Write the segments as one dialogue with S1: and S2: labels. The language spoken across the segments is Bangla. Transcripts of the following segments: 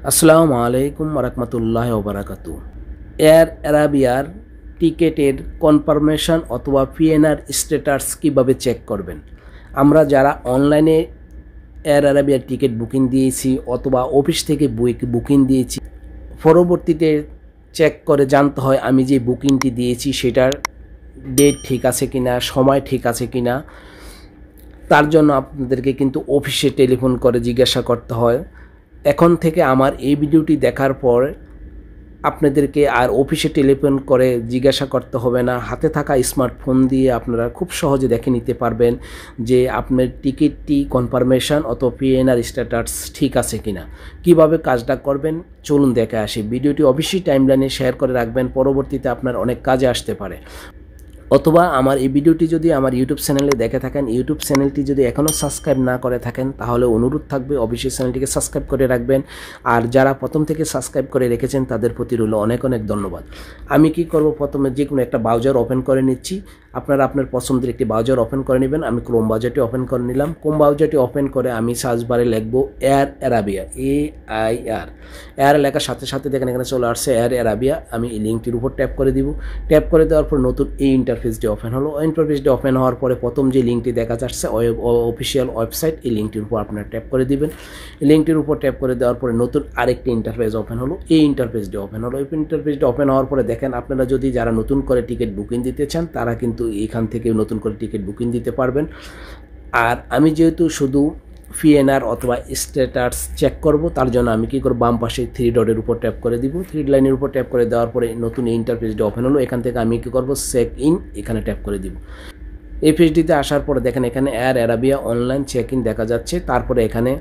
S1: আসসালামু আলাইকুম রহমতুল্লাহ ওবরাকাতু। এয়ার অ্যারাবিয়ার টিকেটের কনফার্মেশন অথবা পিএনআর স্ট্যাটাস কীভাবে চেক করবেন। আমরা যারা অনলাইনে এয়ার অ্যারাবিয়ার টিকিট বুকিং দিয়েছি অথবা অফিস থেকে বুকিং দিয়েছি, পরবর্তীতে চেক করে জানতে হয় আমি যে বুকিংটি দিয়েছি সেটার ডেট ঠিক আছে কিনা, সময় ঠিক আছে কিনা। তার জন্য আপনাদেরকে কিন্তু অফিসে টেলিফোন করে জিজ্ঞাসা করতে হয়। এখন থেকে আমার এই ভিডিওটি দেখার পর আপনাদেরকে আর অফিসে টেলিফোন করে জিজ্ঞাসা করতে হবে না। হাতে থাকা স্মার্টফোন দিয়ে আপনারা খুব সহজে দেখে নিতে পারবেন যে আপনার টিকিটটি কনফার্মেশন অথবা পিএনআর স্ট্যাটাস ঠিক আছে কিনা। কিভাবে কাজটা করবেন চলুন দেখে আসি। ভিডিওটি অবশ্যই টাইমলাইনে শেয়ার করে রাখবেন, পরবর্তীতে আপনার অনেক কাজে আসতে পারে। অথবা আমার এই ভিডিওটি যদি আমার ইউটিউব চ্যানেলে দেখে থাকেন, ইউটিউব চ্যানেলটি যদি এখনও সাবস্ক্রাইব না করে থাকেন তাহলে অনুরোধ থাকবে অবশ্যই চ্যানেলটিকে সাবস্ক্রাইব করে রাখবেন। আর যারা প্রথম থেকে সাবস্ক্রাইব করে রেখেছেন তাদের প্রতি রইল অনেক অনেক ধন্যবাদ। আমি কি করব, প্রথমে যে কোনো একটা ব্রাউজার ওপেন করে নিচ্ছি। আপনারা আপনার পছন্দের একটি ব্রাউজার ওপেন করে নেবেন। আমি ক্রোম ব্রাউজারটি ওপেন করে নিলাম। ক্রোম ব্রাউজারটি ওপেন করে আমি সার্চ বারে লিখব এয়ার অ্যারাবিয়া, AIR। এয়ার লেখার সাথে সাথে দেখেন এখানে চলে আসছে এয়ার অ্যারাবিয়া। আমি এই লিঙ্কটির উপর ট্যাপ করে দিব। ট্যাপ করে দেওয়ার পর নতুন এই ইন্টারফেসটি ওপেন হলো। ইন্টারফেসটি ওপেন হওয়ার পরে প্রথম যে লিঙ্কটি দেখা যাচ্ছে অফিসিয়াল ওয়েবসাইট, এই লিঙ্কটির উপর আপনারা ট্যাপ করে দিবেন। লিঙ্কটির উপর ট্যাপ করে দেওয়ার পরে নতুন আরেকটি ইন্টারফেস ওপেন হলো। এই ইন্টারফেসটি ওপেন হলো। এই ইন্টারফেসটি ওপেন হওয়ার পরে দেখেন আপনারা যদি যারা নতুন করে টিকিট বুকিং দিতে চান তারা কিন্তু এখান থেকে নতুন করে টিকিট বুকিং দিতে পারবেন। আর আমি যেহেতু শুধু পিএনআর অথবা স্ট্যাটাস চেক করব, তার জন্য আমি কী করব, বাম পাশে 3 ডটের উপর ট্যাপ করে দিব। 3 লাইনের উপর ট্যাপ করে দেওয়ার পরে নতুন ইন্টারফেসটি ওপেন হলো। এখান থেকে আমি কী করব, চেক ইন এখানে ট্যাপ করে দিব। এই পেজটিতে আসার পরে দেখেন এখানে Air Arabia online check in দেখা যাচ্ছে। তারপরে এখানে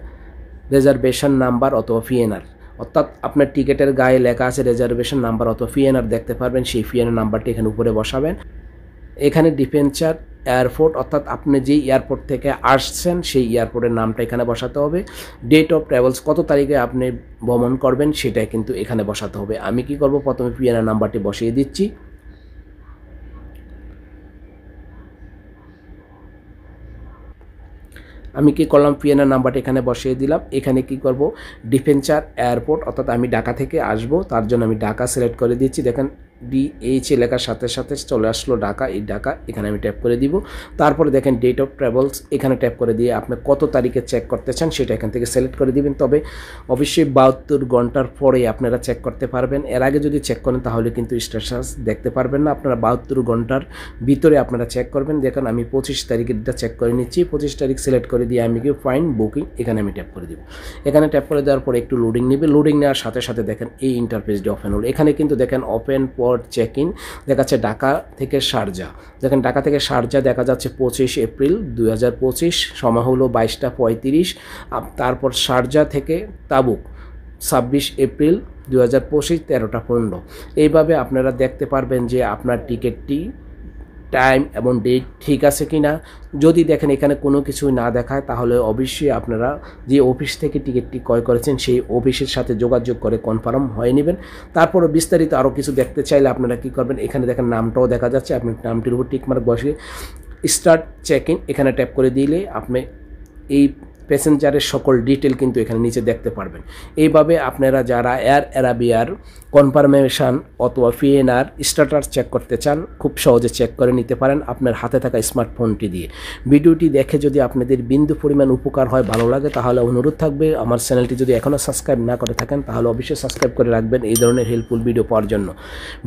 S1: রিজার্ভেশন নাম্বার অথবা পিএনআর, অর্থাৎ আপনার টিকিটের গায়ে লেখা আছে রিজার্ভেশন নাম্বার অথবা পিএনআর দেখতে পারবেন। সেই পিএনআর নাম্বারটি এখানে উপরে বসাবেন। এখানে ডিপেঞ্চার এয়ারপোর্ট, অর্থাৎ আপনি যেই এয়ারপোর্ট থেকে আসছেন সেই এয়ারপোর্টের নামটা এখানে বসাতে হবে। ডেট অফ ট্রাভেলস, কত তারিখে আপনি ভ্রমণ করবেন সেটাই কিন্তু এখানে বসাতে হবে। আমি কি করব, প্রথমে পিএনআর নাম্বারটি বসিয়ে দিচ্ছি। আমি কি করলাম, পিএনআর নাম্বারটা এখানে বসিয়ে দিলাম। এখানে কি করব, ডিপেঞ্চার এয়ারপোর্ট, অর্থাৎ আমি ঢাকা থেকে আসব, তার জন্য আমি ঢাকা সিলেক্ট করে দিচ্ছি। দেখেন DH লেখার সাথে সাথে চলে আসলো ঢাকা। এই ঢাকা এখানে আমি ট্যাপ করে দিব। তারপরে দেখেন ডেট অফ ট্রাভেলস এখানে ট্যাপ করে দিয়ে আপনি কত তারিখে চেক করতে চান সেটা এখান থেকে সিলেক্ট করে দিবেন। তবে অবশ্যই 72 ঘন্টার পরে আপনারা চেক করতে পারবেন। এর আগে যদি চেক করেন তাহলে কিন্তু স্ট্যাটাস দেখতে পারবেন না। আপনারা 72 ঘন্টার ভিতরে আপনারা চেক করবেন। দেখেন আমি 25 তারিখেরটা চেক করে নিচ্ছি। 25 তারিখ সিলেক্ট করে দিয়ে আমি কি ফাইন বুকিং এখানে আমি ট্যাপ করে দিব। এখানে ট্যাপ করে দেওয়ার পরে একটু লোডিং নেবে। লোডিং নেওয়ার সাথে সাথে দেখেন এই ইন্টারফেসটি ওপেন হলো। এখানে কিন্তু দেখেন ওপেন চেক ইন দেখাচ্ছে ঢাকা থেকে শারজা। দেখেন ঢাকা থেকে শারজা দেখা যাচ্ছে 25 এপ্রিল 2025, সময় হলো 22টা 35। তারপর শারজা থেকে তাবুক 26 এপ্রিল 2025 13টা 15। এইভাবে আপনারা দেখতে পারবেন যে আপনার টিকিটটি টাইম এবং ডেট ঠিক আছে কিনা। যদি দেখেন এখানে কোনো কিছুই না দেখায় তাহলে অবশ্যই আপনারা যে অফিস থেকে টিকিটটি ক্রয় করেছেন সেই অফিসের সাথে যোগাযোগ করে কনফার্ম হয়ে নেবেন। তারপরে বিস্তারিত আরও কিছু দেখতে চাইলে আপনারা কী করবেন, এখানে দেখেন নামটাও দেখা যাচ্ছে। আপনি নামটির উপর টিকমার্ক বসিয়ে স্টার্ট চেক ইন এখানে ট্যাপ করে দিলে আপনি এই প্যাসেঞ্জারের সকল ডিটেল কিন্তু এখানে নিচে দেখতে পারবেন। এইভাবে আপনারা যারা এয়ার অ্যারাবিয়ার কনফার্মেশন অথবা পিএনআর স্ট্যাটাস চেক করতে চান খুব সহজে চেক করে নিতে পারেন আপনার হাতে থাকা স্মার্টফোনটি দিয়ে। ভিডিওটি দেখে যদি আপনাদের বিন্দু পরিমাণ উপকার হয়, ভালো লাগে, তাহলে অনুরোধ থাকবে আমার চ্যানেলটি যদি এখনও সাবস্ক্রাইব না করে থাকেন তাহলে অবশ্যই সাবস্ক্রাইব করে রাখবেন এই ধরনের হেল্পফুল ভিডিও পাওয়ার জন্য।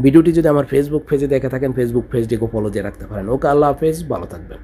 S1: ভিডিওটি যদি আমার ফেসবুক পেজে দেখে থাকেন ফেসবুক পেজটিকে ফলো দিয়ে রাখতে পারেন। ওকে, আল্লাহ হাফেজ, ভালো থাকবেন।